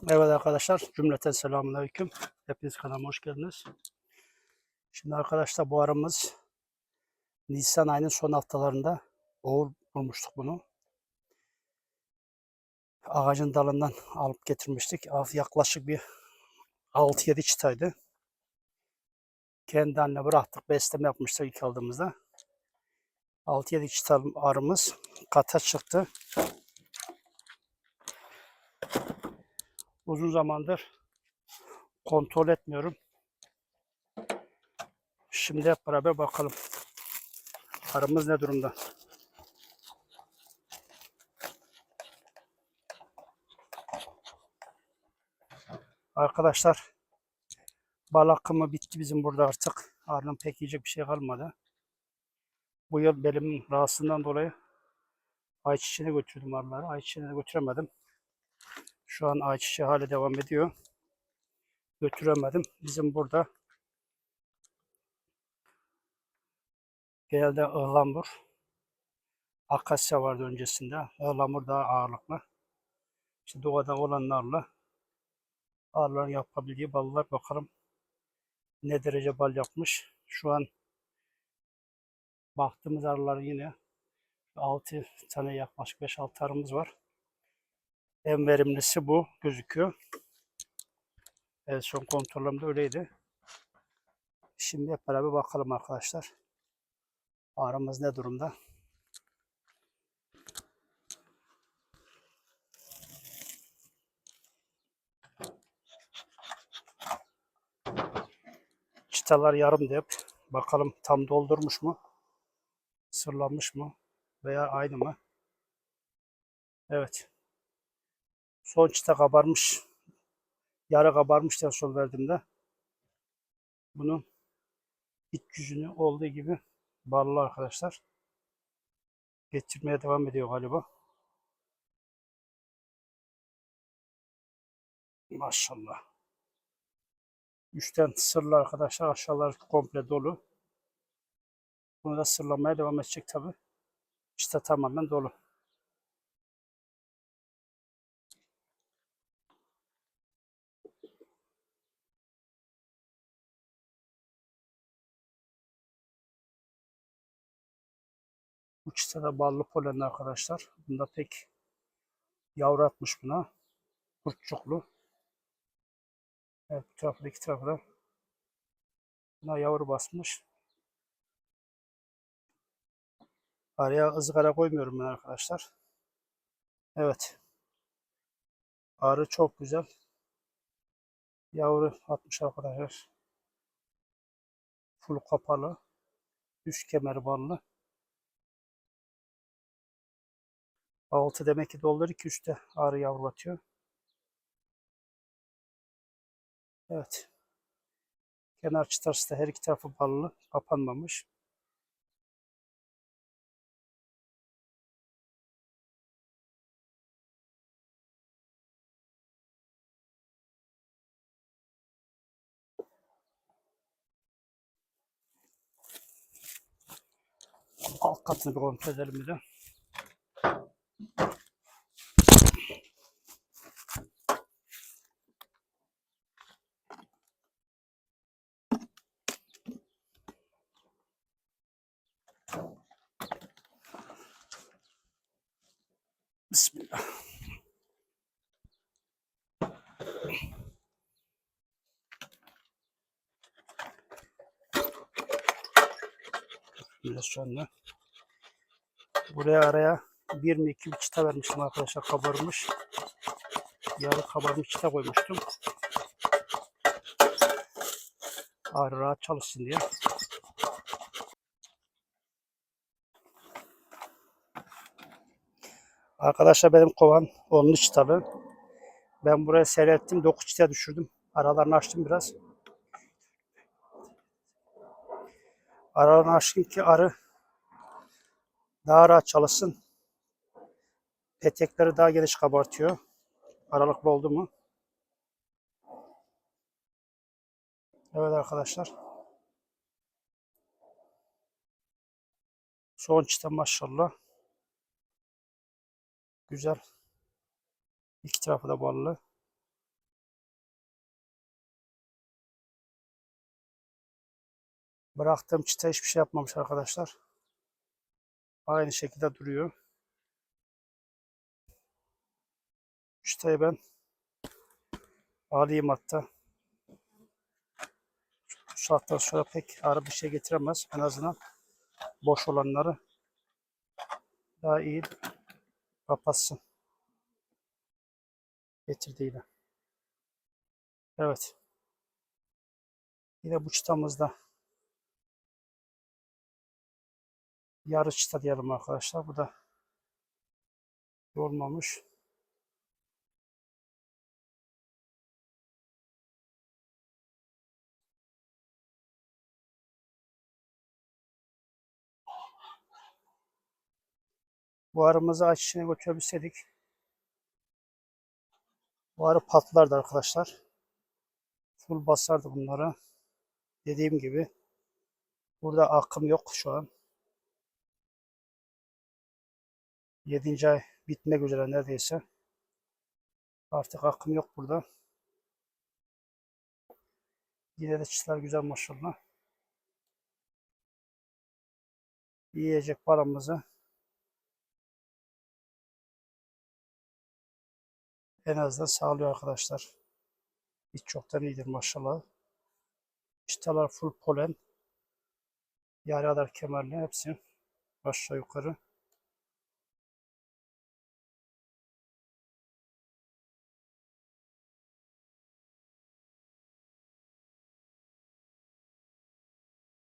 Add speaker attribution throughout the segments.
Speaker 1: Evet arkadaşlar, cümleten selamünaleyküm. Hepiniz kanalıma hoş geldiniz. Şimdi arkadaşlar bu aramız Nisan ayının son haftalarında Uğur bulmuştuk bunu. Ağacın dalından alıp getirmiştik. Yaklaşık bir 6-7 çıtaydı. Kendi haline bıraktık. Besleme yapmıştık ilk aldığımızda. 6-7 çıta arımız kata çıktı. Uzun zamandır kontrol etmiyorum. Şimdi hep beraber bakalım. Arımız ne durumda? Arkadaşlar bal akımı bitti bizim burada artık. Arının pek yiyecek bir şey kalmadı. Bu yıl belimin rahatsızlığından dolayı ayçiçeğine götürdüm arıları. Ayçiçeğine götüremedim. Şu an ayçiçeği hala devam ediyor. Götüremedim. Bizim burada genelde ıhlamur, akasya vardı öncesinde. Ihlamur daha ağırlıklı. İşte doğada olanlarla arıların yapabildiği ballar bakalım ne derece bal yapmış. Şu an baktığımız arılar yine 6 tane yaklaşık 5-6 arımız var. En verimlisi bu gözüküyor. En son kontrolümde öyleydi. Şimdi hep beraber bakalım arkadaşlar. Arımız ne durumda? Çıtalar yarım hep. Bakalım tam doldurmuş mu? Sırlanmış mı? Veya aynı mı? Evet. Son çıta kabarmış. Yarı kabarmış diye sol verdiğimde. Bunun iç yüzünü olduğu gibi ballı arkadaşlar. Getirmeye devam ediyor galiba. Maşallah. Üstten sırlı arkadaşlar. Aşağılar komple dolu. Bunu da sırlamaya devam edecek tabi. Çıta tamamen dolu. Bu çıta da ballı polenli arkadaşlar. Bunda pek yavru atmış buna. Kurtçuklu. Evet, bu tarafta iki tarafta da buna yavru basmış. Araya ızgara koymuyorum ben arkadaşlar. Evet. Arı çok güzel. Yavru atmış arkadaşlar. Full kapalı. Üst kemer ballı. Altı demek ki doldur ki üstte arı yavrulatıyor. Evet. Kenar çıtası da her iki tarafı ballı. Kapanmamış. Alt katını bir kontrol edelim bir de. Bismillah. Biraz sonra. Buraya araya bir mi iki bir çıta vermiştim arkadaşlar, kabarmış. Yarı kabarmış çıta koymuştum. Arı rahat çalışsın diye. Arkadaşlar benim kovan 10'lu çıtalı. Ben buraya seyrettim. 9 çıtaya düşürdüm. Aralarını açtım biraz. Aralarını açtım ki arı daha rahat çalışsın. Petekleri daha geniş kabartıyor. Aralıklı oldu mu? Evet arkadaşlar. Son çıta maşallah. Güzel. İki tarafı da ballı. Bıraktığım çıta hiçbir şey yapmamış arkadaşlar. Aynı şekilde duruyor. Çıtayı ben alayım hatta. Bu saatten sonra pek ağır bir şey getiremez. En azından boş olanları daha iyi kapatsın. Getirdiğiyle. Evet. Yine bu çıtamızda yarı çıta diyelim arkadaşlar. Bu da olmamış. Bu arımızı ayçiçeğine götürebilseydik bu arı patlardı arkadaşlar. Full basardı bunları. Dediğim gibi burada akım yok şu an. 7. ay bitmek üzere neredeyse. Artık akım yok burada. Yine de çıtlar güzel maşallah. Yiyecek paramızı en azından sağlıyor arkadaşlar. Hiç çoktan iyidir maşallah. Çıtalar full polen. Yarı kadar kemerli hepsi. Aşağı yukarı.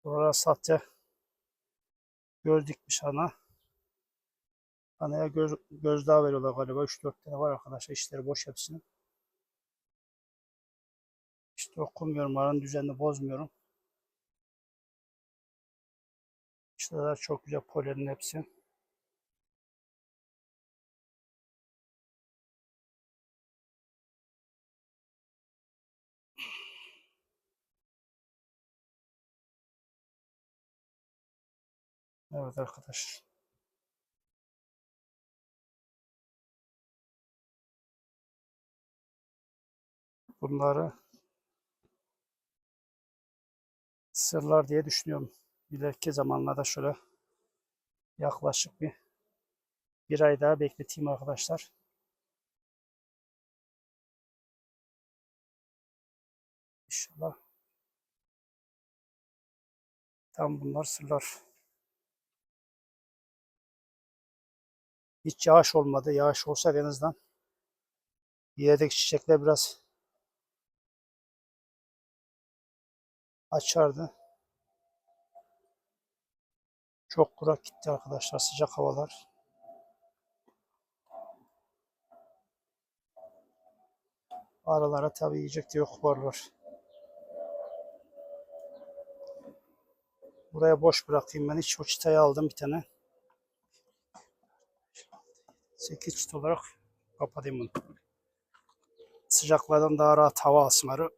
Speaker 1: Buralar sahte göz dikmiş ana. Anaya gözdağı veriyorlar galiba. 3-4 tane var arkadaşlar. İşleri boş hepsinin. İşte okumuyorum. Aranın düzenini bozmuyorum. İşte çok güzel polenin hepsi. Evet arkadaşlar. Bunları sırlar diye düşünüyorum. İleriki zamanlarda şöyle yaklaşık bir ay daha bekleteyim arkadaşlar. İnşallah. Tam bunlar sırlar. Hiç yağış olmadı. Yağış olsa en azından yerdeki çiçekler biraz açardı. Çok kurak gitti arkadaşlar. Sıcak havalar. Aralara tabii yiyecek de yok var. Buraya boş bırakayım ben. Hiç o çıtayı aldım bir tane. 8 çıt olarak kapatayım bunu. Sıcaklardan daha rahat hava alsın arı.